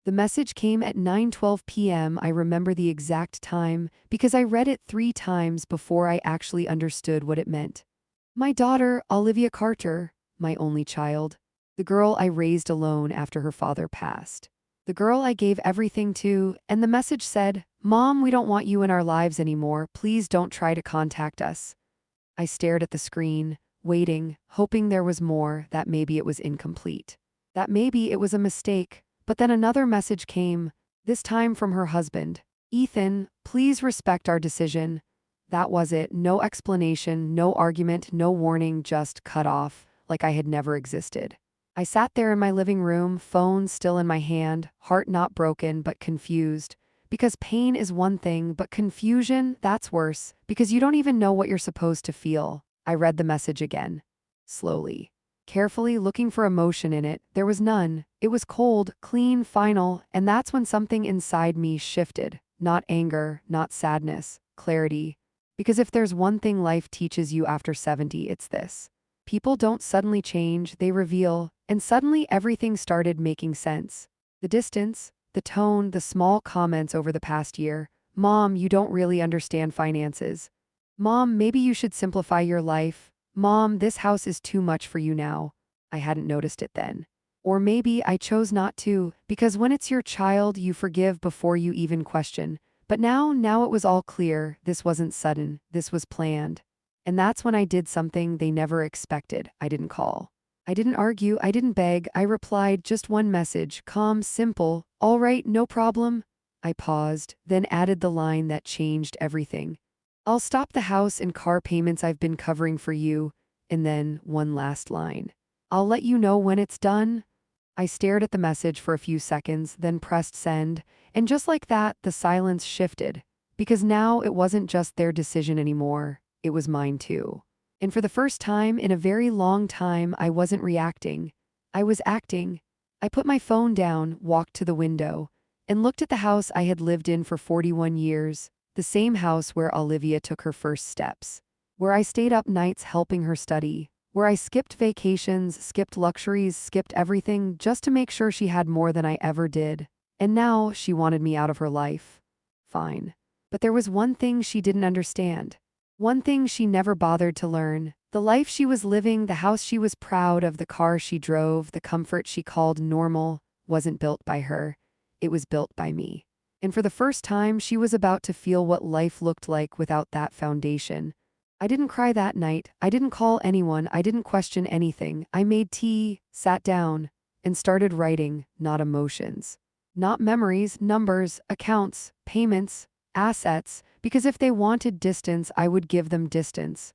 The message came at 9:12 p.m. I remember the exact time because I read it 3 times before I actually understood what it meant. My daughter, Olivia Carter, my only child. The girl I raised alone after her father passed. The girl I gave everything to, and the message said, "Mom, we don't want you in our lives anymore. Please don't try to contact us." I stared at the screen, waiting, hoping there was more, that maybe it was incomplete. That maybe it was a mistake. But then another message came, this time from her husband. "Ethan, please respect our decision." That was it. No explanation, no argument, no warning, just cut off, like I had never existed. I sat there in my living room, phone still in my hand, heart not broken but confused. Because pain is one thing, but confusion, that's worse, because you don't even know what you're supposed to feel. I read the message again. Slowly. Carefully looking for emotion in it, there was none. It was cold, clean, final, and that's when something inside me shifted. Not anger, not sadness, clarity. Because if there's one thing life teaches you after 70, it's this. People don't suddenly change, they reveal, and suddenly everything started making sense. The distance, the tone, the small comments over the past year. "Mom, you don't really understand finances." "Mom, maybe you should simplify your life." "Mom, this house is too much for you now." I hadn't noticed it then. Or maybe I chose not to, because when it's your child, you forgive before you even question. But now it was all clear. This wasn't sudden. This was planned. And that's when I did something they never expected. I didn't call. I didn't argue. I didn't beg. I replied just one message, calm, simple. "All right, no problem." I paused, then added the line that changed everything. "I'll stop the house and car payments I've been covering for you." And then one last line. "I'll let you know when it's done." I stared at the message for a few seconds, then pressed send, and just like that, the silence shifted. Because now it wasn't just their decision anymore, it was mine too. And for the first time in a very long time, I wasn't reacting. I was acting. I put my phone down, walked to the window, and looked at the house I had lived in for 41 years, the same house where Olivia took her first steps, where I stayed up nights helping her study, where I skipped vacations, skipped luxuries, skipped everything just to make sure she had more than I ever did. And now she wanted me out of her life. Fine. But there was one thing she didn't understand. One thing she never bothered to learn. The life she was living, the house she was proud of, the car she drove, the comfort she called normal, wasn't built by her. It was built by me. And for the first time, she was about to feel what life looked like without that foundation. I didn't cry that night. I didn't call anyone. I didn't question anything. I made tea, sat down, and started writing, not emotions. Not memories, numbers, accounts, payments, assets, because if they wanted distance, I would give them distance.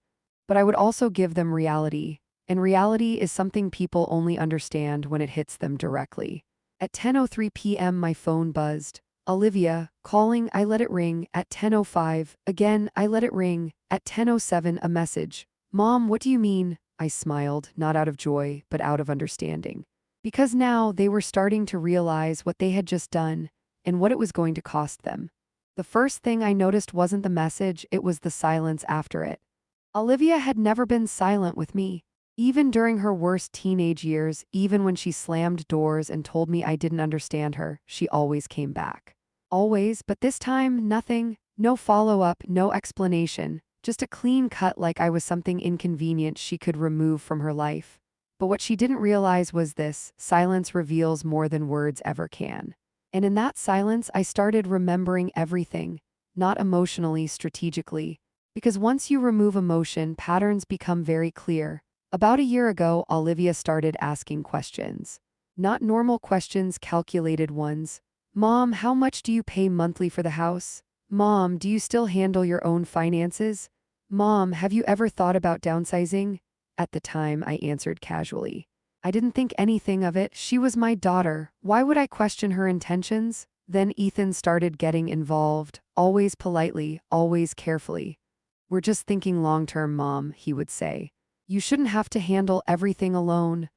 But I would also give them reality. And reality is something people only understand when it hits them directly. At 10:03 p.m. my phone buzzed. "Olivia, calling." I let it ring. At 10:05, again, I let it ring. At 10:07, a message. "Mom, what do you mean?" I smiled, not out of joy, but out of understanding. Because now they were starting to realize what they had just done, and what it was going to cost them. The first thing I noticed wasn't the message, it was the silence after it. Olivia had never been silent with me. Even during her worst teenage years, even when she slammed doors and told me I didn't understand her, she always came back. Always, but this time, nothing. No follow-up, no explanation. Just a clean cut, like I was something inconvenient she could remove from her life. But what she didn't realize was this: silence reveals more than words ever can. And in that silence, I started remembering everything. Not emotionally, strategically. Because once you remove emotion, patterns become very clear. About a year ago, Olivia started asking questions. Not normal questions, calculated ones. "Mom, how much do you pay monthly for the house?" "Mom, do you still handle your own finances?" "Mom, have you ever thought about downsizing?" At the time, I answered casually. I didn't think anything of it. She was my daughter. Why would I question her intentions? Then Ethan started getting involved, always politely, always carefully. "We're just thinking long-term, Mom," he would say. "You shouldn't have to handle everything alone."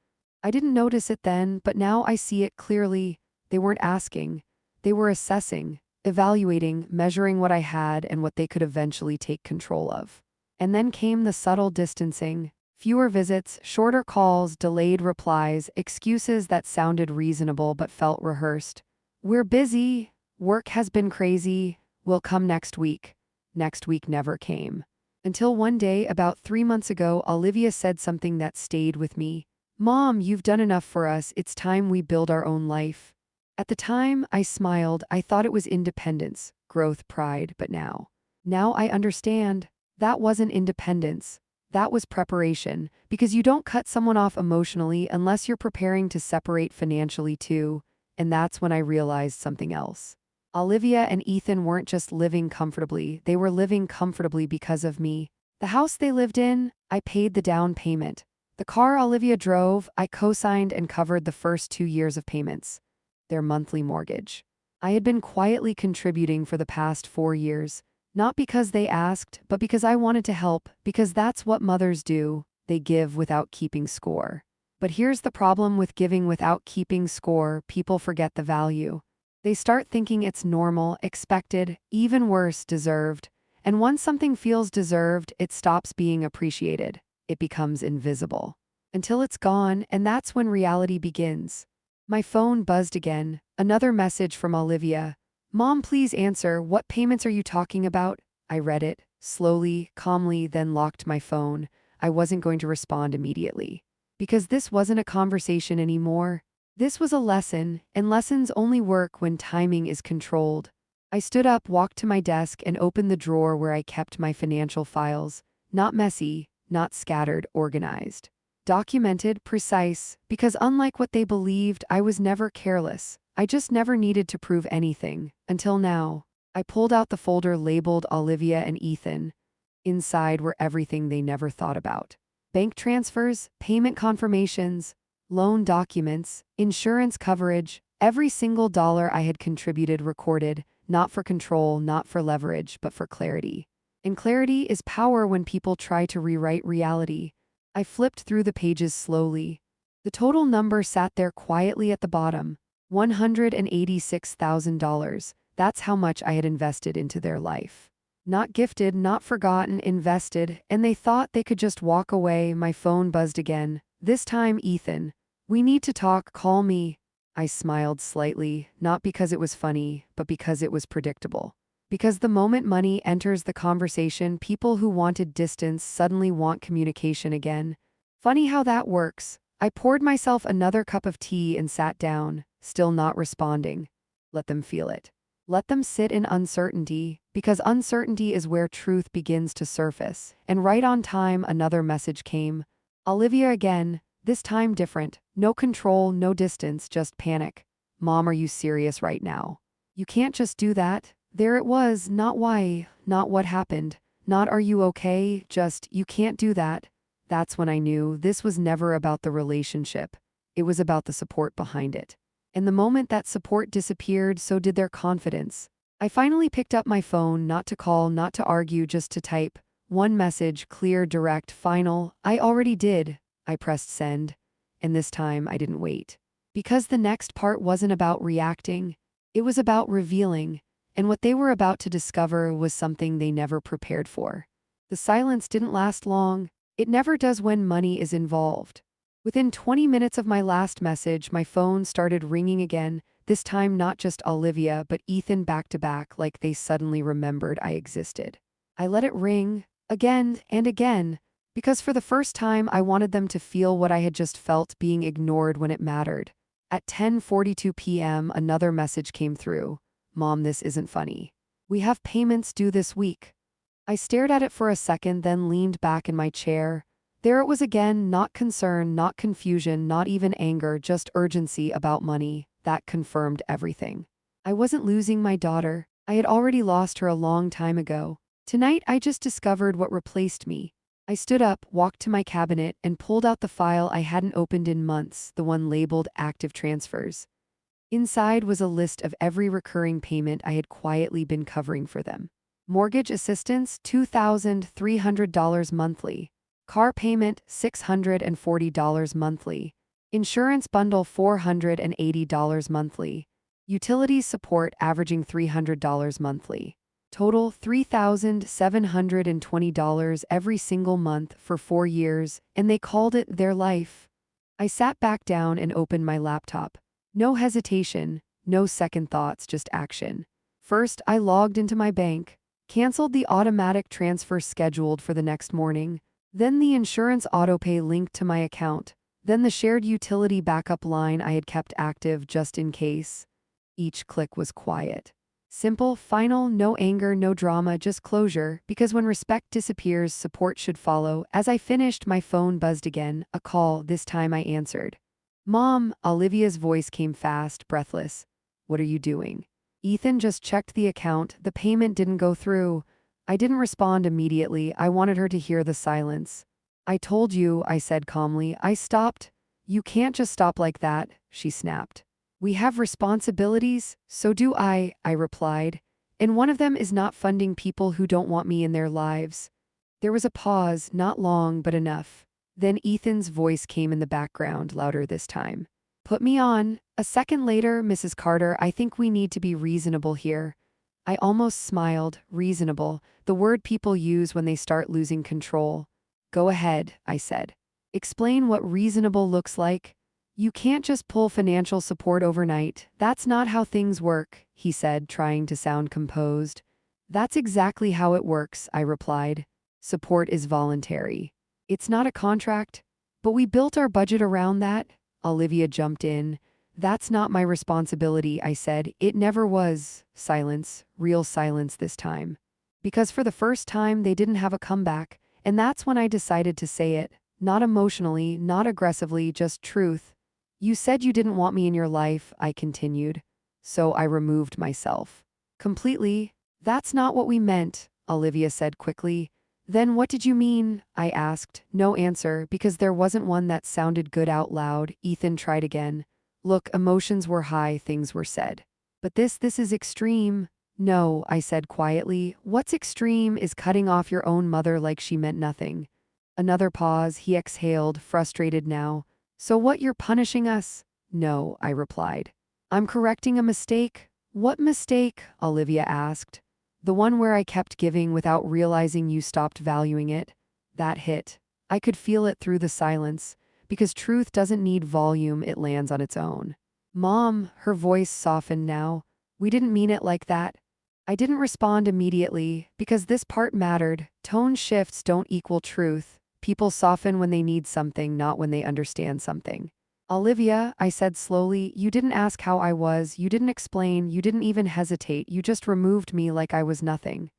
I didn't notice it then, but now I see it clearly. They weren't asking. They were assessing, evaluating, measuring what I had and what they could eventually take control of. And then came the subtle distancing. Fewer visits, shorter calls, delayed replies, excuses that sounded reasonable but felt rehearsed. "We're busy. Work has been crazy. We'll come next week." Next week never came. Until one day, about 3 months ago, Olivia said something that stayed with me. "Mom, you've done enough for us. It's time we build our own life." At the time, I smiled. I thought it was independence, growth, pride, but now I understand. That wasn't independence. That was preparation, because you don't cut someone off emotionally unless you're preparing to separate financially too. And that's when I realized something else. Olivia and Ethan weren't just living comfortably, they were living comfortably because of me. The house they lived in, I paid the down payment. The car Olivia drove, I co-signed and covered the first 2 years of payments. Their monthly mortgage. I had been quietly contributing for the past 4 years, not because they asked, but because I wanted to help, because that's what mothers do. They give without keeping score. But here's the problem with giving without keeping score: people forget the value. They start thinking it's normal, expected, even worse, deserved. And once something feels deserved, it stops being appreciated. It becomes invisible. Until it's gone, and that's when reality begins. My phone buzzed again. Another message from Olivia. "Mom, please answer. What payments are you talking about?" I read it, slowly, calmly, then locked my phone. I wasn't going to respond immediately. Because this wasn't a conversation anymore. This was a lesson, and lessons only work when timing is controlled. I stood up, walked to my desk, and opened the drawer where I kept my financial files. Not messy, not scattered, organized. Documented, precise, because unlike what they believed, I was never careless. I just never needed to prove anything. Until now. I pulled out the folder labeled Olivia and Ethan. Inside were everything they never thought about. Bank transfers, payment confirmations, loan documents, insurance coverage, every single dollar I had contributed recorded, not for control, not for leverage, but for clarity. And clarity is power when people try to rewrite reality. I flipped through the pages slowly. The total number sat there quietly at the bottom. $186,000. That's how much I had invested into their life. Not gifted, not forgotten, invested, and they thought they could just walk away. My phone buzzed again. This time, "Ethan. We need to talk, call me." I smiled slightly, not because it was funny, but because it was predictable. Because the moment money enters the conversation, people who wanted distance suddenly want communication again. Funny how that works. I poured myself another cup of tea and sat down, still not responding. Let them feel it. Let them sit in uncertainty, because uncertainty is where truth begins to surface. And right on time, another message came. Olivia again, this time different. No control, no distance, just panic. "Mom, are you serious right now? You can't just do that." There it was, not why, not what happened, not "are you okay," just "you can't do that." That's when I knew this was never about the relationship. It was about the support behind it. And the moment that support disappeared, so did their confidence. I finally picked up my phone, not to call, not to argue, just to type. One message, clear, direct, final. I already did. I pressed send. And this time I didn't wait. Because the next part wasn't about reacting. It was about revealing. And what they were about to discover was something they never prepared for. The silence didn't last long. It never does when money is involved. Within 20 minutes of my last message, my phone started ringing again, this time not just Olivia, but Ethan back to back, like they suddenly remembered I existed. I let it ring, again and again, because for the first time I wanted them to feel what I had just felt, being ignored when it mattered. At 10:42 p.m., another message came through. "Mom, this isn't funny. We have payments due this week." I stared at it for a second, then leaned back in my chair. There it was again, not concern, not confusion, not even anger, just urgency about money. That confirmed everything. I wasn't losing my daughter. I had already lost her a long time ago. Tonight, I just discovered what replaced me. I stood up, walked to my cabinet, and pulled out the file I hadn't opened in months, the one labeled active transfers. Inside was a list of every recurring payment I had quietly been covering for them. Mortgage assistance, $2,300 monthly. Car payment, $640 monthly. Insurance bundle, $480 monthly. Utilities support averaging $300 monthly. Total, $3,720 every single month for 4 years, and they called it their life. I sat back down and opened my laptop. No hesitation, No second thoughts, just action. First, I logged into my bank, canceled the automatic transfer scheduled for the next morning, then the insurance autopay linked to my account, then the shared utility backup line I had kept active just in case. Each click was quiet. Simple, final, no anger, no drama, just closure, because when respect disappears, support should follow. As I finished, my phone buzzed again, a call. This time I answered. Mom, Olivia's voice came fast, breathless. What are you doing? Ethan just checked the account. The payment didn't go through. I didn't respond immediately. I wanted her to hear the silence. I told you, I said calmly. I stopped. You can't just stop like that, she snapped. We have responsibilities, so do I replied. And one of them is not funding people who don't want me in their lives. There was a pause, not long, but enough. Then Ethan's voice came in the background, louder this time. Put me on. A second later, Mrs. Carter, I think we need to be reasonable here. I almost smiled. Reasonable, the word people use when they start losing control. Go ahead, I said. Explain what reasonable looks like. You can't just pull financial support overnight. That's not how things work, he said, trying to sound composed. That's exactly how it works, I replied. Support is voluntary. It's not a contract. But we built our budget around that. Olivia jumped in. That's not my responsibility, I said. It never was. Silence, real silence this time. Because for the first time, they didn't have a comeback. And that's when I decided to say it. Not emotionally, not aggressively, just truth. You said you didn't want me in your life, I continued. So I removed myself. Completely. That's not what we meant, Olivia said quickly. Then what did you mean? I asked. No answer, because there wasn't one that sounded good out loud. Ethan tried again. Look, emotions were high, things were said. But this is extreme. No, I said quietly. What's extreme is cutting off your own mother like she meant nothing. Another pause, he exhaled, frustrated now. So what, you're punishing us? No, I replied. I'm correcting a mistake. What mistake? Olivia asked. The one where I kept giving without realizing you stopped valuing it. That hit. I could feel it through the silence, because truth doesn't need volume, it lands on its own. Mom, her voice softened now. We didn't mean it like that. I didn't respond immediately, because this part mattered. Tone shifts don't equal truth. People soften when they need something, not when they understand something. Olivia, I said slowly, you didn't ask how I was, you didn't explain, you didn't even hesitate, you just removed me like I was nothing.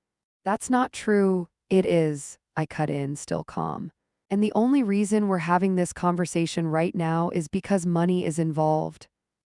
That's not true. It is, I cut in, still calm. And the only reason we're having this conversation right now is because money is involved.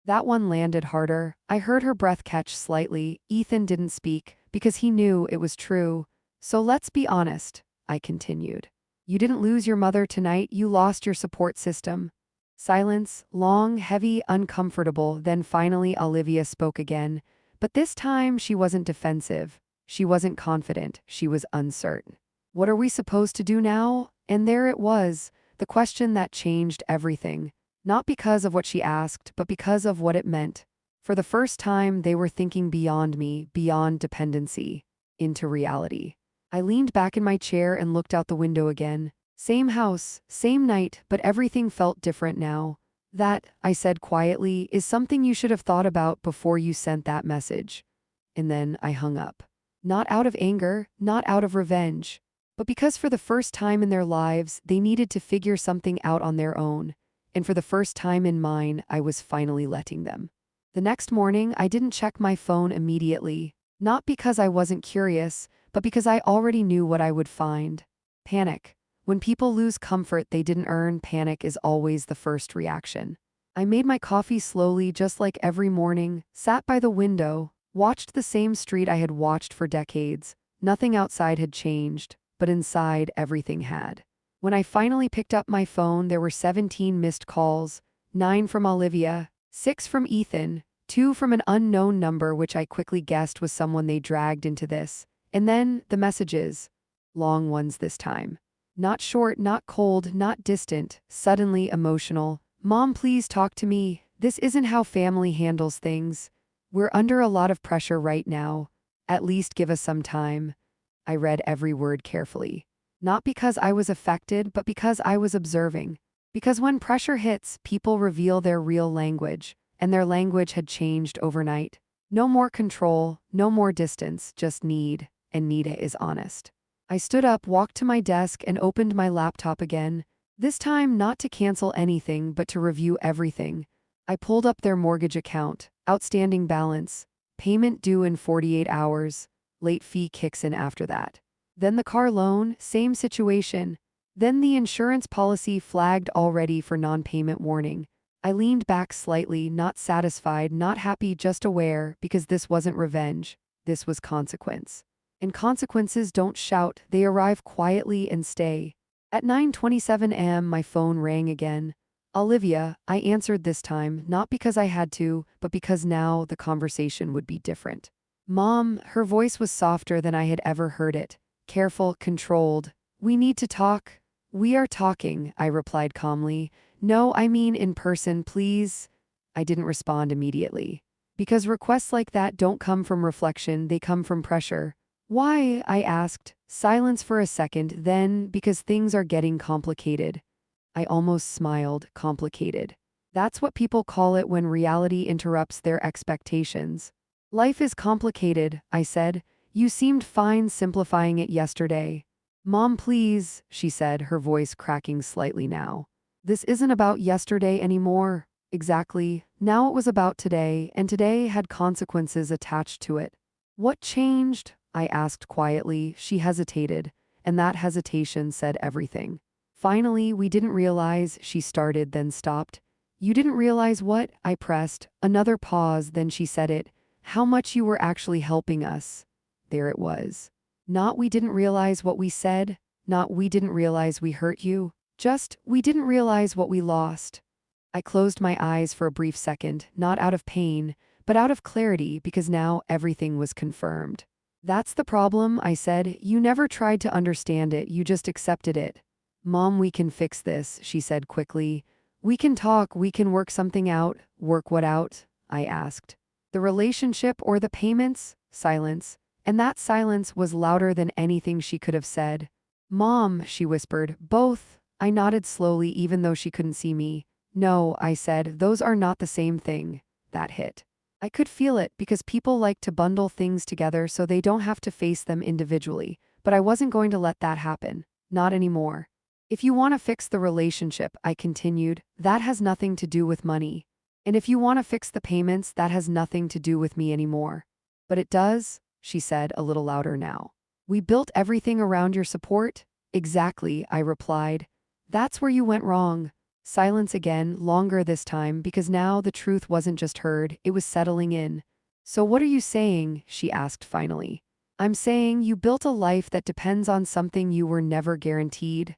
That one landed harder. I heard her breath catch slightly. Ethan didn't speak, because he knew it was true. So let's be honest, I continued. You didn't lose your mother tonight, you lost your support system. Silence, long, heavy, uncomfortable, then finally Olivia spoke again. But this time she wasn't defensive. She wasn't confident, she was uncertain. What are we supposed to do now? And there it was, the question that changed everything. Not because of what she asked, but because of what it meant. For the first time, they were thinking beyond me, beyond dependency, into reality. I leaned back in my chair and looked out the window again. Same house, same night, but everything felt different now. That, I said quietly, is something you should have thought about before you sent that message. And then I hung up. Not out of anger, not out of revenge, but because for the first time in their lives, they needed to figure something out on their own. And for the first time in mine, I was finally letting them. The next morning, I didn't check my phone immediately, not because I wasn't curious, but because I already knew what I would find. Panic. When people lose comfort they didn't earn, panic is always the first reaction. I made my coffee slowly, just like every morning, sat by the window, watched the same street I had watched for decades. Nothing outside had changed, but inside everything had. When I finally picked up my phone, there were 17 missed calls, 9 from Olivia, 6 from Ethan, 2 from an unknown number which I quickly guessed was someone they dragged into this. And then, the messages. Long ones this time. Not short, not cold, not distant, suddenly emotional. Mom, please talk to me. This isn't how family handles things. We're under a lot of pressure right now. At least give us some time. I read every word carefully. Not because I was affected, but because I was observing. Because when pressure hits, people reveal their real language. and their language had changed overnight. No more control, no more distance, just need, and Nita is honest. I stood up, walked to my desk, and opened my laptop again, this time not to cancel anything but to review everything. I pulled up their mortgage account, outstanding balance, payment due in 48 hours, late fee kicks in after that. Then the car loan, same situation. Then the insurance policy flagged already for non-payment warning. I leaned back slightly, not satisfied, not happy, just aware, because this wasn't revenge. This was consequence. And consequences don't shout, they arrive quietly and stay. At 9:27 am, my phone rang again. Olivia, I answered this time, not because I had to, but because now the conversation would be different. Mom, her voice was softer than I had ever heard it. Careful, controlled. We need to talk. We are talking, I replied calmly. No, I mean in person, please. I didn't respond immediately. Because requests like that don't come from reflection, they come from pressure. Why? I asked. Silence for a second, then, because things are getting complicated. I almost smiled, complicated. That's what people call it when reality interrupts their expectations. Life is complicated, I said. You seemed fine simplifying it yesterday. Mom, please, she said, her voice cracking slightly now. This isn't about yesterday anymore. Exactly. Now it was about today, and today had consequences attached to it. What changed? I asked quietly. She hesitated, and that hesitation said everything. Finally, we didn't realize, she started, then stopped. You didn't realize what? I pressed. Another pause, then she said it. How much you were actually helping us. There it was. Not we didn't realize what we said, not we didn't realize we hurt you, just we didn't realize what we lost. I closed my eyes for a brief second, not out of pain, but out of clarity, because now everything was confirmed. That's the problem, I said. You never tried to understand it, you just accepted it. Mom, we can fix this, she said quickly. We can talk, we can work something out. Work what out? I asked. The relationship or the payments? Silence. And that silence was louder than anything she could have said. Mom, she whispered. Both. I nodded slowly, even though she couldn't see me. No, I said, those are not the same thing. That hit. I could feel it, because people like to bundle things together so they don't have to face them individually, but I wasn't going to let that happen. Not anymore. If you want to fix the relationship, I continued, that has nothing to do with money. And if you want to fix the payments, that has nothing to do with me anymore. But it does, she said, a little louder now. We built everything around your support? Exactly, I replied. That's where you went wrong. Silence again, longer this time, because now the truth wasn't just heard, it was settling in. So what are you saying? She asked finally. I'm saying you built a life that depends on something you were never guaranteed.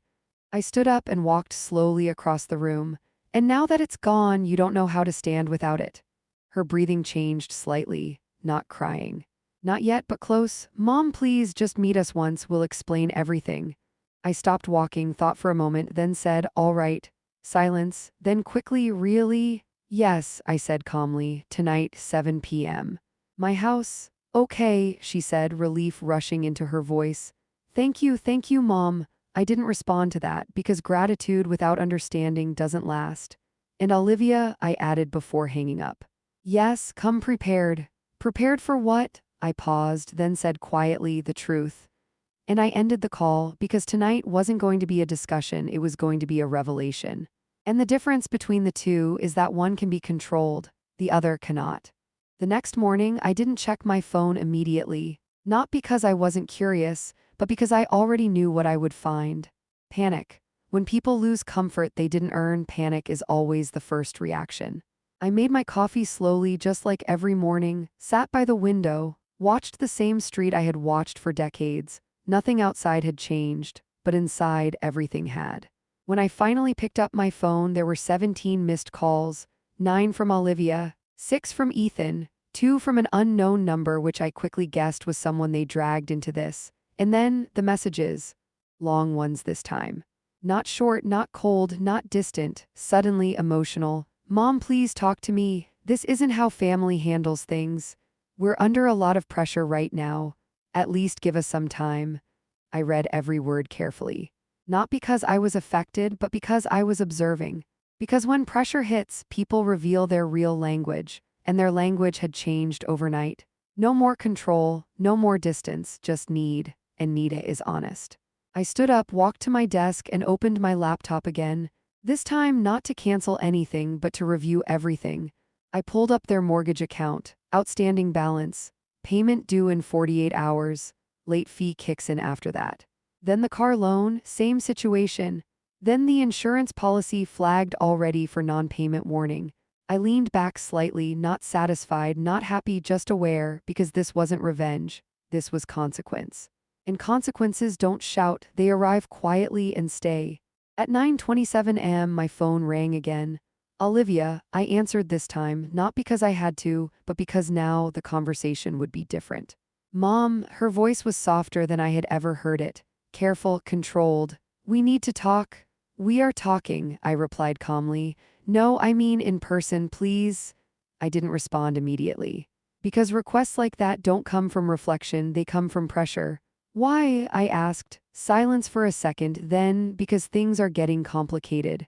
I stood up and walked slowly across the room. And now that it's gone, you don't know how to stand without it. Her breathing changed slightly, not crying. Not yet, but close. Mom, please just meet us once, we'll explain everything. I stopped walking, thought for a moment, then said, all right. Silence, then quickly, really? Yes, I said calmly, tonight, 7 p.m. My house? Okay, she said, relief rushing into her voice. Thank you, Mom. I didn't respond to that, because gratitude without understanding doesn't last. And Olivia, I added before hanging up. Yes, come prepared. Prepared for what? I paused, then said quietly, the truth. And I ended the call, because tonight wasn't going to be a discussion, it was going to be a revelation. And the difference between the two is that one can be controlled, the other cannot. The next morning, I didn't check my phone immediately, not because I wasn't curious, but because I already knew what I would find. Panic. When people lose comfort they didn't earn, panic is always the first reaction. I made my coffee slowly, just like every morning, sat by the window, watched the same street I had watched for decades. Nothing outside had changed, but inside everything had. When I finally picked up my phone, there were 17 missed calls, 9 from Olivia, 6 from Ethan, 2 from an unknown number which I quickly guessed was someone they dragged into this. And then the messages. Long ones this time. Not short, not cold, not distant, suddenly emotional. Mom, please talk to me. This isn't how family handles things. We're under a lot of pressure right now. At least give us some time. I read every word carefully. Not because I was affected, but because I was observing. Because when pressure hits, people reveal their real language, and their language had changed overnight. No more control, no more distance, just need, and Nita is honest. I stood up, walked to my desk, and opened my laptop again, this time not to cancel anything but to review everything. I pulled up their mortgage account, outstanding balance, payment due in 48 hours, late fee kicks in after that. Then the car loan, same situation. Then the insurance policy flagged already for non-payment warning. I leaned back slightly, not satisfied, not happy, just aware, because this wasn't revenge. This was consequence. And consequences don't shout, they arrive quietly and stay. At 9:27 am, my phone rang again. Olivia, I answered this time, not because I had to, but because now the conversation would be different. Mom, her voice was softer than I had ever heard it. Careful, controlled. We need to talk. We are talking, I replied calmly. No, I mean in person, please. I didn't respond immediately. Because requests like that don't come from reflection, they come from pressure. Why? I asked. Silence for a second, then, because things are getting complicated.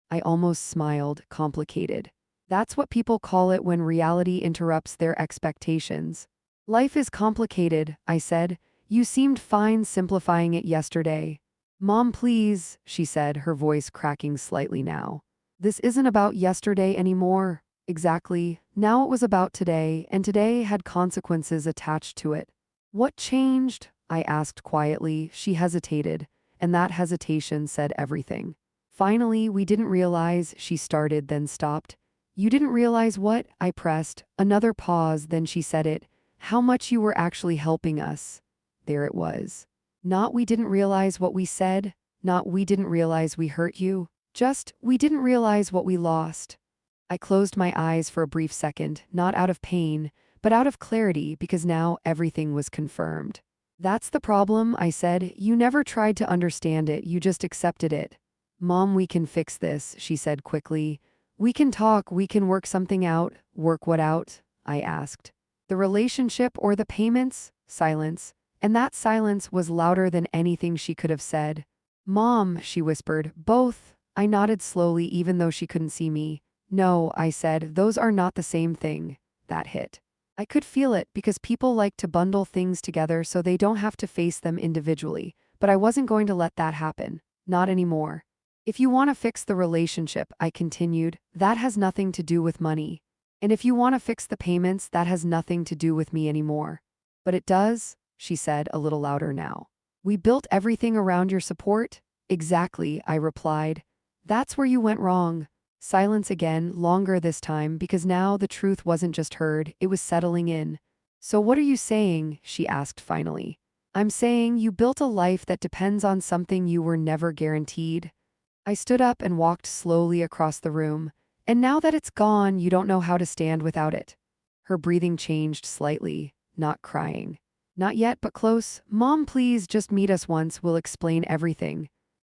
I almost smiled, complicated. That's what people call it when reality interrupts their expectations. Life is complicated, I said. You seemed fine simplifying it yesterday. Mom, please, she said, her voice cracking slightly now. This isn't about yesterday anymore. Exactly. Now it was about today, and today had consequences attached to it. What changed? I asked quietly. She hesitated, and that hesitation said everything. Finally, we didn't realize, she started, then stopped. You didn't realize what? I pressed. Another pause, then she said it. How much you were actually helping us. There it was. Not we didn't realize what we said, not we didn't realize we hurt you, just we didn't realize what we lost. I closed my eyes for a brief second, not out of pain, but out of clarity, because now everything was confirmed. That's the problem, I said. You never tried to understand it, you just accepted it. Mom, we can fix this, she said quickly. We can talk, we can work something out. Work what out? I asked. The relationship or the payments? Silence. And that silence was louder than anything she could have said. Mom, she whispered, both. I nodded slowly, even though she couldn't see me. No, I said, those are not the same thing. That hit. I could feel it, because people like to bundle things together so they don't have to face them individually, but I wasn't going to let that happen. Not anymore. If you want to fix the relationship, I continued, that has nothing to do with money. And if you want to fix the payments, that has nothing to do with me anymore. But it does, she said, a little louder now. We built everything around your support? Exactly, I replied. That's where you went wrong. Silence again, longer this time, because now the truth wasn't just heard, it was settling in. So what are you saying? She asked finally. I'm saying you built a life that depends on something you were never guaranteed. I stood up and walked slowly across the room. And now that it's gone, you don't know how to stand without it. Her breathing changed slightly, not crying. Not yet, but close. Mom, please just meet us once, we'll explain everything.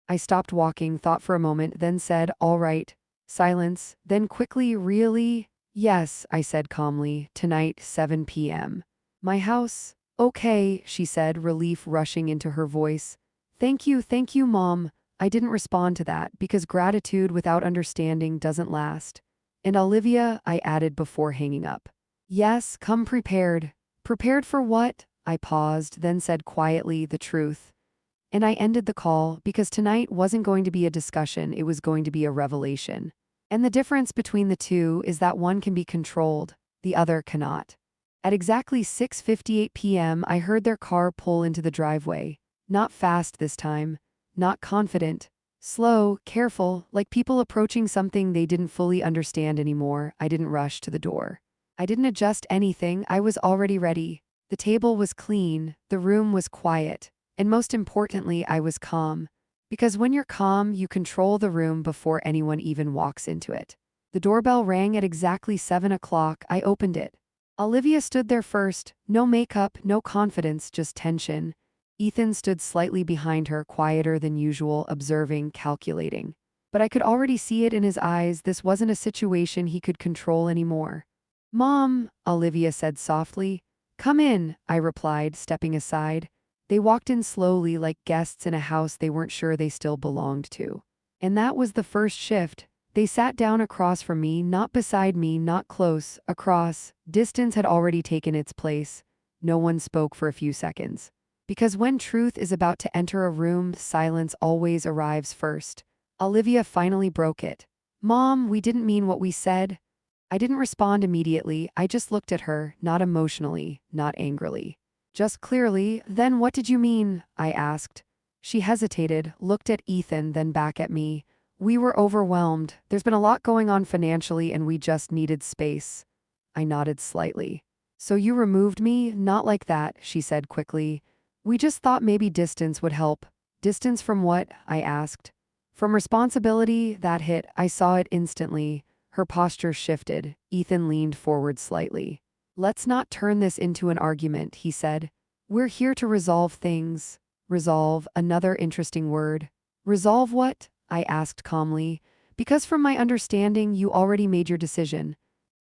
I stopped walking, thought for a moment, then said, all right. Silence, then quickly, really? Yes, I said calmly, tonight, 7 p.m. My house? Okay, she said, relief rushing into her voice. Thank you, Mom. I didn't respond to that, because gratitude without understanding doesn't last. And Olivia, I added before hanging up. Yes, come prepared. Prepared for what? I paused, then said quietly the truth. And I ended the call, because tonight wasn't going to be a discussion, it was going to be a revelation. And the difference between the two is that one can be controlled, the other cannot. At exactly 6:58 p.m., I heard their car pull into the driveway. Not fast this time. Not confident. Slow, careful, like people approaching something they didn't fully understand anymore. I didn't rush to the door. I didn't adjust anything, I was already ready. The table was clean, the room was quiet, and most importantly, I was calm. Because when you're calm, you control the room before anyone even walks into it. The doorbell rang at exactly 7 o'clock. I opened it. Olivia stood there first, no makeup, no confidence, just tension. Ethan stood slightly behind her, quieter than usual, observing, calculating. But I could already see it in his eyes, this wasn't a situation he could control anymore. Mom, Olivia said softly. Come in, I replied, stepping aside. They walked in slowly, like guests in a house they weren't sure they still belonged to. And that was the first shift. They sat down across from me, not beside me, not close, across. Distance had already taken its place. No one spoke for a few seconds. Because when truth is about to enter a room, silence always arrives first. Olivia finally broke it. "Mom, we didn't mean what we said." I didn't respond immediately, I just looked at her, not emotionally, not angrily. Just clearly. "Then what did you mean?" I asked. She hesitated, looked at Ethan, then back at me. "We were overwhelmed. There's been a lot going on financially and we just needed space." I nodded slightly. "So you removed me?" "Not like that," she said quickly. "We just thought maybe distance would help." "Distance from what?" I asked. "From responsibility." That hit. I saw it instantly. Her posture shifted. Ethan leaned forward slightly. "Let's not turn this into an argument," he said. "We're here to resolve things." Resolve, another interesting word. "Resolve what?" I asked calmly. "Because from my understanding, you already made your decision.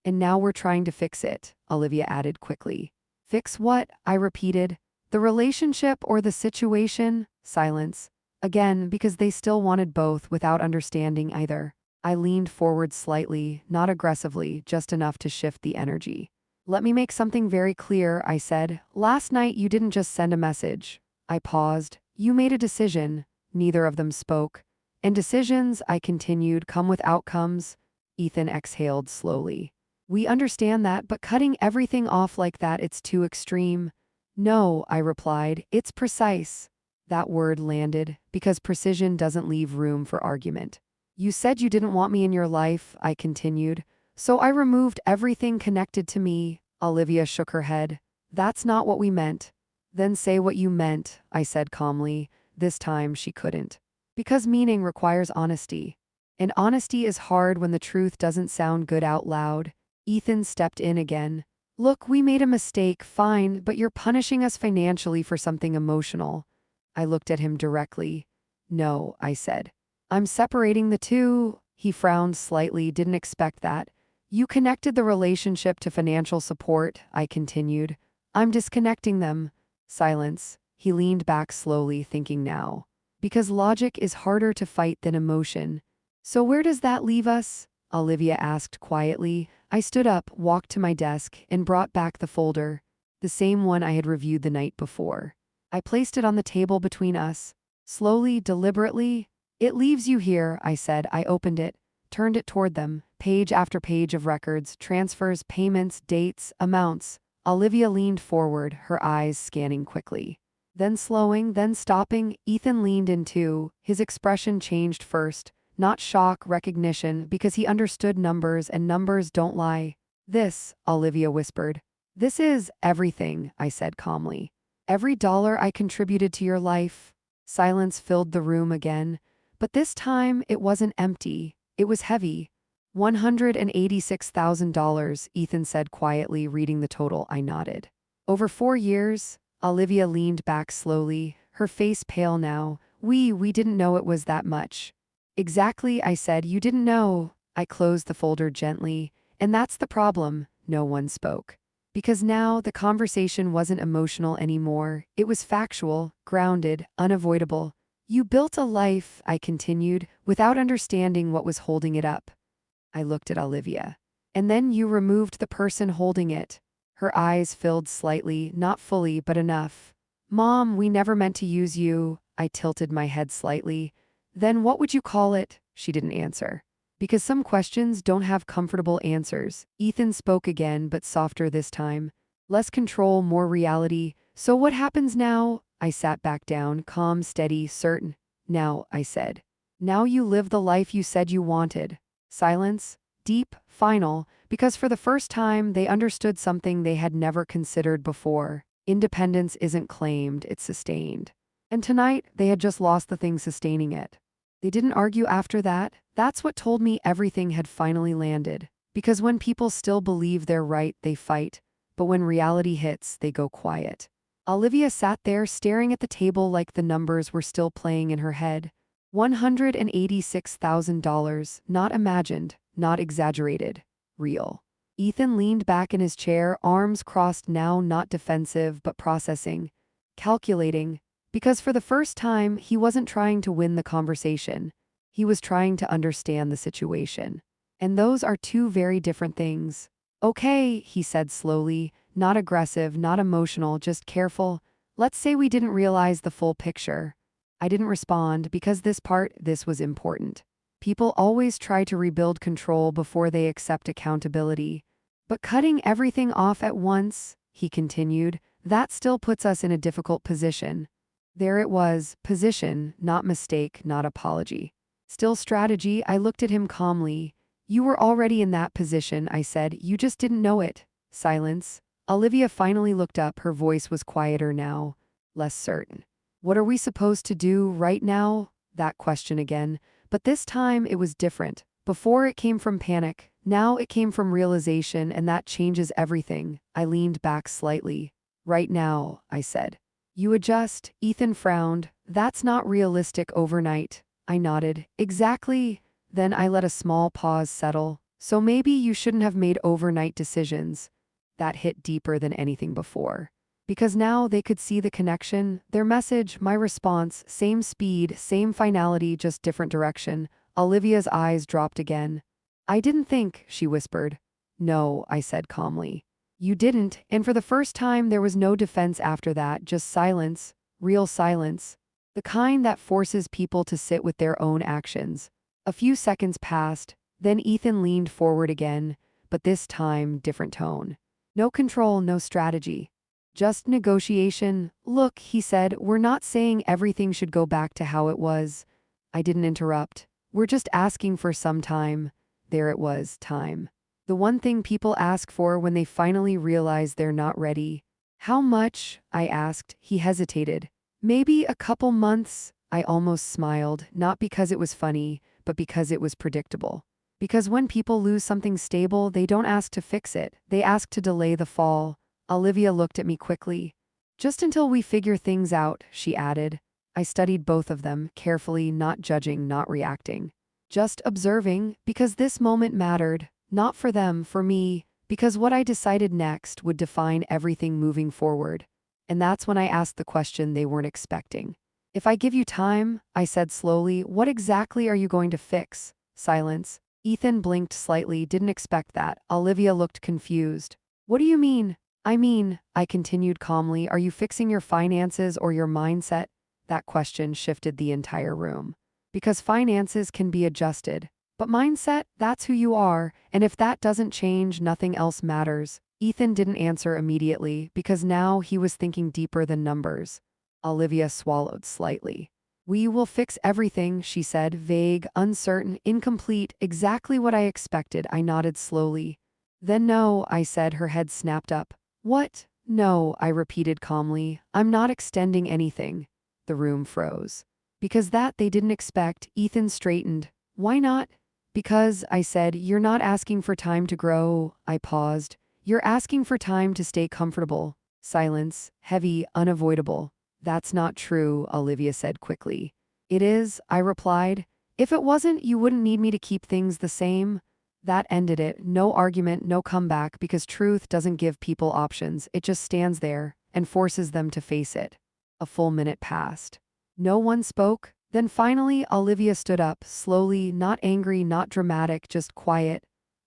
And now we're trying to fix it," Olivia added quickly. "Fix what?" I repeated. "The relationship or the situation?" Silence. Again, because they still wanted both without understanding either. I leaned forward slightly, not aggressively, just enough to shift the energy. "Let me make something very clear," I said. "Last night you didn't just send a message." I paused. "You made a decision." Neither of them spoke. "And decisions," I continued, "come with outcomes." Ethan exhaled slowly. "We understand that, but cutting everything off like that, it's too extreme." "No," I replied, "it's precise." That word landed, because precision doesn't leave room for argument. "You said you didn't want me in your life," I continued. "So I removed everything connected to me." Olivia shook her head. "That's not what we meant." "Then say what you meant," I said calmly. This time she couldn't. "Because meaning requires honesty. And honesty is hard when the truth doesn't sound good out loud." Ethan stepped in again. "Look, we made a mistake, fine, but you're punishing us financially for something emotional." I looked at him directly. "No," I said. "I'm separating the two." He frowned slightly, didn't expect that. "You connected the relationship to financial support," I continued. "I'm disconnecting them." Silence. He leaned back slowly, thinking now. "Because logic is harder to fight than emotion." "So where does that leave us?" Olivia asked quietly. I stood up, walked to my desk, and brought back the folder. The same one I had reviewed the night before. I placed it on the table between us. Slowly, deliberately. "It leaves you here," I said. I opened it, turned it toward them. Page after page of records, transfers, payments, dates, amounts. Olivia leaned forward, her eyes scanning quickly. Then slowing, then stopping. Ethan leaned in too. His expression changed first. Not shock, recognition, because he understood numbers and numbers don't lie. "This," Olivia whispered. "This is everything," I said calmly. "Every dollar I contributed to your life." Silence filled the room again. But this time, it wasn't empty. It was heavy. $186,000, Ethan said quietly, reading the total. I nodded. "Over 4 years?" Olivia leaned back slowly, her face pale now. We didn't know it was that much." "Exactly," I said. "You didn't know." I closed the folder gently. "And that's the problem." No one spoke. Because now the conversation wasn't emotional anymore. It was factual, grounded, unavoidable. "You built a life," I continued, "without understanding what was holding it up." I looked at Olivia. "And then you removed the person holding it." Her eyes filled slightly, not fully, but enough. "Mom, we never meant to use you." I tilted my head slightly. "Then what would you call it?" She didn't answer. Because some questions don't have comfortable answers. Ethan spoke again, but softer this time. "Less control, more reality. So what happens now?" I sat back down, calm, steady, certain. "Now," I said. "Now you live the life you said you wanted." Silence. Deep, final, because for the first time they understood something they had never considered before. Independence isn't claimed, it's sustained. And tonight, they had just lost the thing sustaining it. They didn't argue after that. That's what told me everything had finally landed. Because when people still believe they're right, they fight. But when reality hits, they go quiet. Olivia sat there staring at the table like the numbers were still playing in her head. $186,000, not imagined, not exaggerated, real. Ethan leaned back in his chair, arms crossed now, not defensive, but processing, calculating, because for the first time, he wasn't trying to win the conversation. He was trying to understand the situation. And those are two very different things. Okay, he said slowly, not aggressive, not emotional, just careful. Let's say we didn't realize the full picture. I didn't respond because this was important. People always try to rebuild control before they accept accountability. But cutting everything off at once, he continued, that still puts us in a difficult position. There it was, position, not mistake, not apology. Still strategy. I looked at him calmly. You were already in that position, I said, you just didn't know it. Silence. Olivia finally looked up, her voice was quieter now, less certain. What are we supposed to do right now? That question again, but this time it was different. Before it came from panic, now it came from realization, and that changes everything. I leaned back slightly. Right now, I said. You adjust. Ethan frowned. That's not realistic overnight. I nodded. Exactly. Then I let a small pause settle. So maybe you shouldn't have made overnight decisions. That hit deeper than anything before. Because now they could see the connection, their message, my response, same speed, same finality, just different direction. Olivia's eyes dropped again. I didn't think, she whispered. No, I said calmly. You didn't, and for the first time there was no defense after that, just silence, real silence. The kind that forces people to sit with their own actions. A few seconds passed, then Ethan leaned forward again, but this time different tone. No control, no strategy. Just negotiation. Look, he said, we're not saying everything should go back to how it was. I didn't interrupt. We're just asking for some time. There it was, time. The one thing people ask for when they finally realize they're not ready. How much? I asked. He hesitated. Maybe a couple months. I almost smiled, not because it was funny, but because it was predictable. Because when people lose something stable, they don't ask to fix it, they ask to delay the fall. Olivia looked at me quickly. Just until we figure things out, she added. I studied both of them, carefully, not judging, not reacting. Just observing, because this moment mattered, not for them, for me, because what I decided next would define everything moving forward. And that's when I asked the question they weren't expecting. If I give you time, I said slowly, what exactly are you going to fix? Silence. Ethan blinked slightly, didn't expect that. Olivia looked confused. What do you mean? I continued calmly, are you fixing your finances or your mindset? That question shifted the entire room. Because finances can be adjusted. But mindset, that's who you are, and if that doesn't change, nothing else matters. Ethan didn't answer immediately, because now he was thinking deeper than numbers. Olivia swallowed slightly. We will fix everything, she said, vague, uncertain, incomplete, exactly what I expected. I nodded slowly. Then no, I said, her head snapped up. What? No, I repeated calmly. I'm not extending anything. The room froze. Because that they didn't expect. Ethan straightened. Why not? Because, I said, you're not asking for time to grow. I paused. You're asking for time to stay comfortable. Silence, heavy, unavoidable. That's not true, Olivia said quickly. It is, I replied. If it wasn't, you wouldn't need me to keep things the same. That ended it. No argument, no comeback, because truth doesn't give people options. It just stands there and forces them to face it. A full minute passed. No one spoke. Then finally, Olivia stood up, slowly, not angry, not dramatic, just quiet.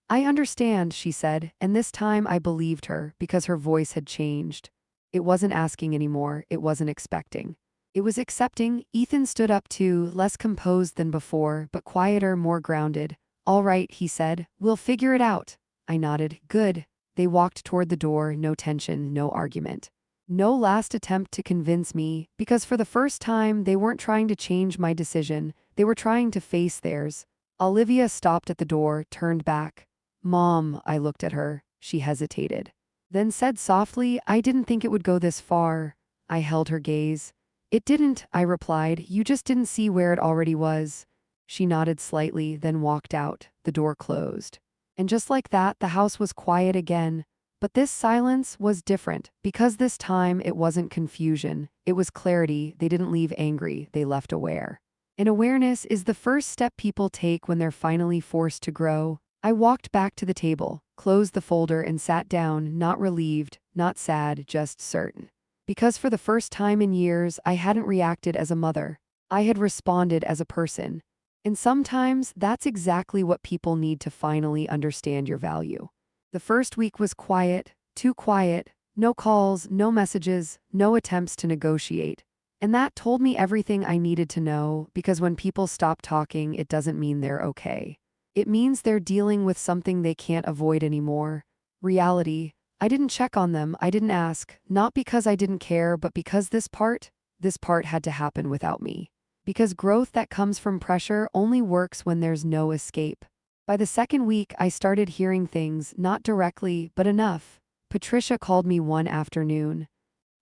I understand, she said, and this time I believed her because her voice had changed. It wasn't asking anymore, it wasn't expecting. It was accepting. Ethan stood up too, less composed than before, but quieter, more grounded. All right, he said, we'll figure it out. I nodded. Good. They walked toward the door, no tension, no argument. No last attempt to convince me, because for the first time they weren't trying to change my decision, they were trying to face theirs. Olivia stopped at the door, turned back. Mom, I looked at her. She hesitated. Then said softly, I didn't think it would go this far. I held her gaze. It didn't, I replied, you just didn't see where it already was. She nodded slightly, then walked out. The door closed. And just like that, the house was quiet again. But this silence was different, because this time it wasn't confusion, it was clarity. They didn't leave angry, they left aware. And awareness is the first step people take when they're finally forced to grow. I walked back to the table, closed the folder and sat down, not relieved, not sad, just certain. Because for the first time in years, I hadn't reacted as a mother. I had responded as a person. And sometimes that's exactly what people need to finally understand your value. The first week was quiet, too quiet, no calls, no messages, no attempts to negotiate. And that told me everything I needed to know, because when people stop talking, it doesn't mean they're okay. It means they're dealing with something they can't avoid anymore. Reality. I didn't check on them, I didn't ask, not because I didn't care, but because this part had to happen without me. Because growth that comes from pressure only works when there's no escape. By the second week, I started hearing things, not directly, but enough. Patricia called me one afternoon.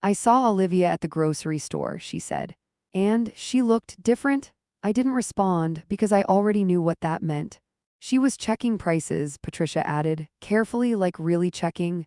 "I saw Olivia at the grocery store," she said. "And she looked different." I didn't respond because I already knew what that meant. "She was checking prices," Patricia added, carefully, like really checking.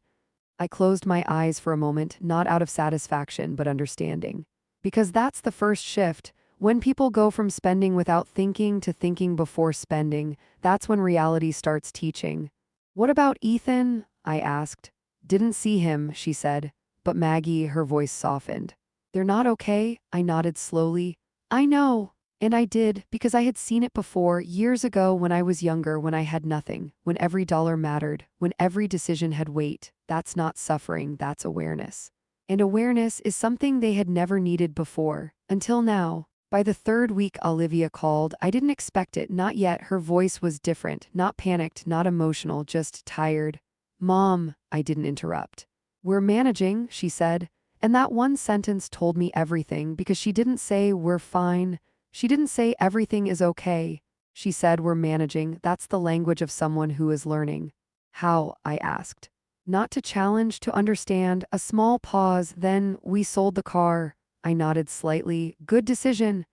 I closed my eyes for a moment, not out of satisfaction, but understanding. Because that's the first shift. When people go from spending without thinking to thinking before spending, that's when reality starts teaching. "What about Ethan?" I asked. "Didn't see him," she said. "But Maggie," her voice softened. "They're not okay," I nodded slowly. "I know." And I did, because I had seen it before, years ago when I was younger, when I had nothing, when every dollar mattered, when every decision had weight. That's not suffering, that's awareness. And awareness is something they had never needed before, until now. By the third week Olivia called. I didn't expect it, not yet. Her voice was different, not panicked, not emotional, just tired. "Mom," I didn't interrupt. "We're managing," she said. And that one sentence told me everything, because she didn't say, "We're fine." She didn't say, "Everything is okay." She said, "We're managing." That's the language of someone who is learning. "How?" I asked. Not to challenge, to understand. A small pause, then, "We sold the car." I nodded slightly. "Good decision."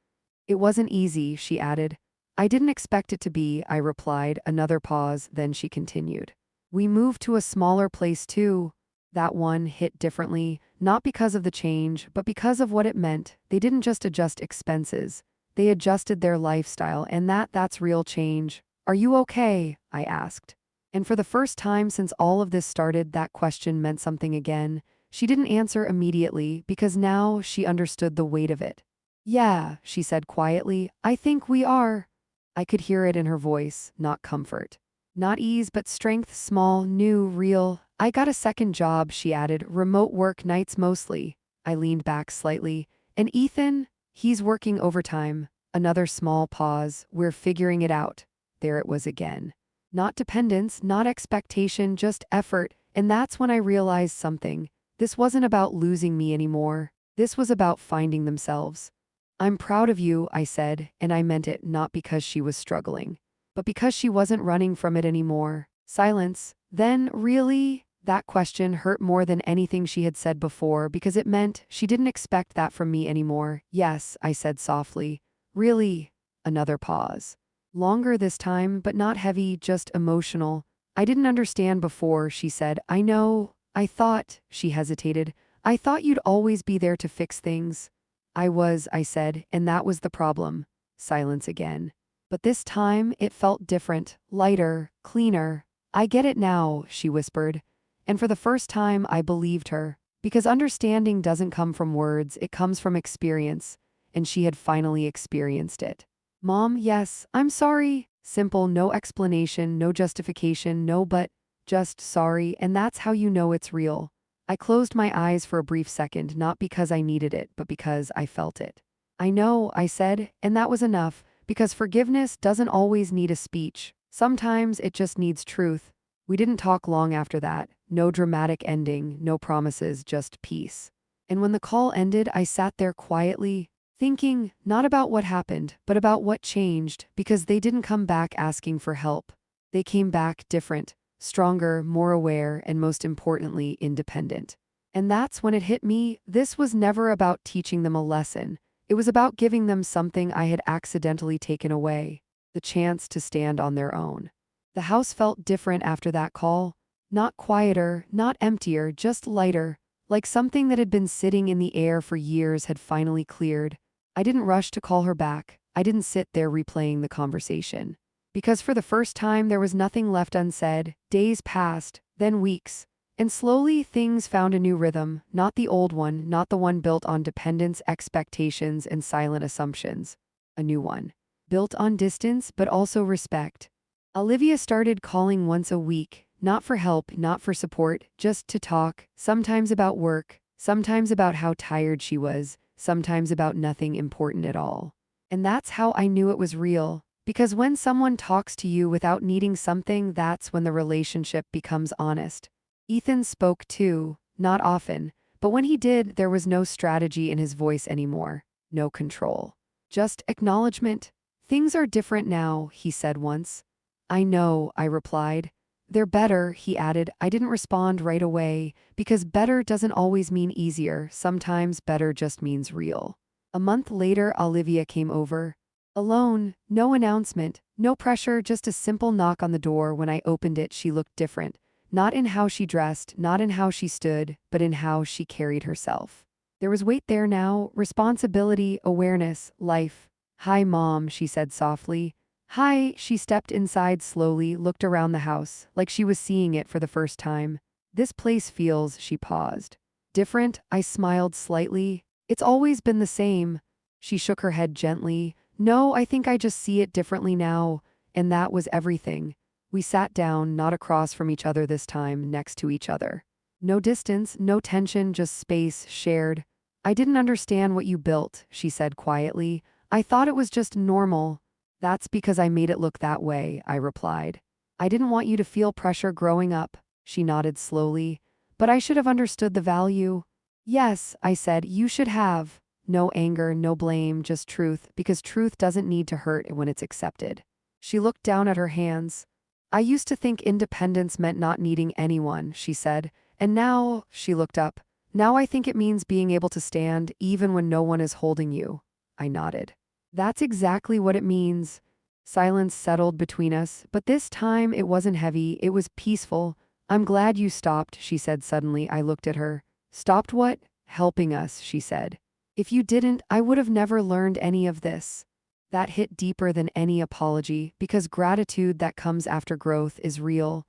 "It wasn't easy," she added. "I didn't expect it to be," I replied. Another pause, then she continued. "We moved to a smaller place too." That one hit differently, not because of the change, but because of what it meant. They didn't just adjust expenses. They adjusted their lifestyle, and that's real change. "Are you okay?" I asked. And for the first time since all of this started, that question meant something again. She didn't answer immediately, because now she understood the weight of it. "Yeah," she said quietly, "I think we are." I could hear it in her voice, not comfort. Not ease, but strength, small, new, real. "I got a second job," she added, "remote work, nights mostly." I leaned back slightly. "And Ethan?" "He's working overtime." Another small pause. "We're figuring it out." There it was again. Not dependence, not expectation, just effort. And that's when I realized something. This wasn't about losing me anymore. This was about finding themselves. "I'm proud of you," I said, and I meant it, not because she was struggling, but because she wasn't running from it anymore. Silence. Then, "Really?" That question hurt more than anything she had said before, because it meant she didn't expect that from me anymore. "Yes," I said softly. "Really?" Another pause. Longer this time, but not heavy, just emotional. "I didn't understand before," she said. "I know. I thought," she hesitated, "I thought you'd always be there to fix things." "I was," I said, "and that was the problem." Silence again. But this time, it felt different, lighter, cleaner. "I get it now," she whispered. And for the first time, I believed her. Because understanding doesn't come from words, it comes from experience. And she had finally experienced it. "Mom, yes, I'm sorry." Simple, no explanation, no justification, no but, just sorry, and that's how you know it's real. I closed my eyes for a brief second, not because I needed it, but because I felt it. "I know," I said, and that was enough, because forgiveness doesn't always need a speech. Sometimes it just needs truth. We didn't talk long after that. No dramatic ending, no promises, just peace. And when the call ended, I sat there quietly, thinking, not about what happened, but about what changed, because they didn't come back asking for help. They came back different, stronger, more aware, and most importantly, independent. And that's when it hit me. This was never about teaching them a lesson. It was about giving them something I had accidentally taken away, the chance to stand on their own. The house felt different after that call. Not quieter, not emptier, just lighter, like something that had been sitting in the air for years had finally cleared. I didn't rush to call her back. I didn't sit there replaying the conversation. Because for the first time there was nothing left unsaid. Days passed, then weeks. And slowly things found a new rhythm, not the old one, not the one built on dependence, expectations, and silent assumptions. A new one. built on distance but also respect. Olivia started calling once a week, not for help, not for support, just to talk, sometimes about work, sometimes about how tired she was, sometimes about nothing important at all. And that's how I knew it was real. Because when someone talks to you without needing something, that's when the relationship becomes honest. Ethan spoke too, not often, but when he did, there was no strategy in his voice anymore, no control. Just acknowledgement. Things are different now, he said once. I know, I replied. They're better, he added. I didn't respond right away, because better doesn't always mean easier. Sometimes better just means real. A month later, Olivia came over. Alone, no announcement, no pressure, just a simple knock on the door. When I opened it, she looked different. Not in how she dressed, not in how she stood, but in how she carried herself. There was weight there now, responsibility, awareness, life. Hi, Mom, she said softly. Hi, she stepped inside slowly, looked around the house, like she was seeing it for the first time. This place feels, she paused. Different, I smiled slightly. It's always been the same. She shook her head gently. No, I think I just see it differently now. And that was everything. We sat down, not across from each other this time, next to each other. No distance, no tension, just space, shared. I didn't understand what you built, she said quietly. I thought it was just normal. That's because I made it look that way, I replied. I didn't want you to feel pressure growing up, she nodded slowly. But I should have understood the value. Yes, I said, you should have. No anger, no blame, just truth, because truth doesn't need to hurt when it's accepted. She looked down at her hands. I used to think independence meant not needing anyone, she said, and now, she looked up, now I think it means being able to stand even when no one is holding you. I nodded. That's exactly what it means. Silence settled between us, but this time it wasn't heavy, it was peaceful. I'm glad you stopped, she said suddenly. I looked at her. Stopped what? Helping us, she said. If you didn't, I would have never learned any of this. That hit deeper than any apology, because gratitude that comes after growth is real.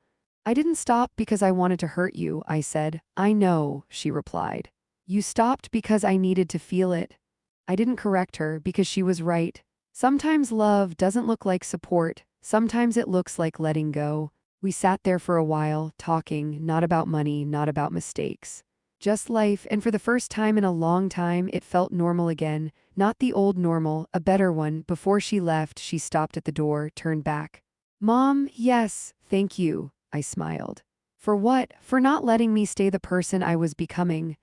I didn't stop because I wanted to hurt you, I said. I know, she replied. You stopped because I needed to feel it. I didn't correct her because she was right. Sometimes love doesn't look like support. Sometimes it looks like letting go. We sat there for a while, talking, not about money, not about mistakes. Just life, and for the first time in a long time, it felt normal again. Not the old normal, a better one. Before she left, she stopped at the door, turned back. Mom, yes, thank you, I smiled. For what? For not letting me stay the person I was becoming.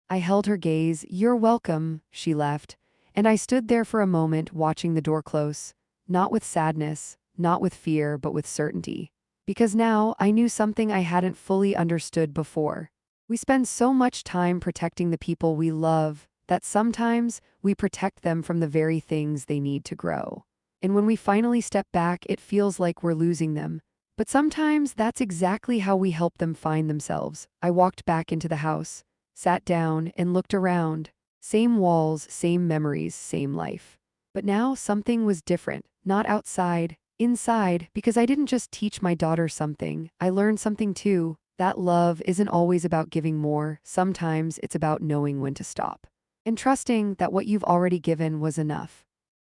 I held her gaze. You're welcome, she left. And I stood there for a moment, watching the door close. Not with sadness, not with fear, but with certainty. Because now I knew something I hadn't fully understood before. We spend so much time protecting the people we love that sometimes we protect them from the very things they need to grow. And when we finally step back, it feels like we're losing them. But sometimes that's exactly how we help them find themselves. I walked back into the house, sat down, and looked around. Same walls, same memories, same life. But now something was different, not outside, inside, because I didn't just teach my daughter something, I learned something too. That love isn't always about giving more, sometimes it's about knowing when to stop. And trusting that what you've already given was enough.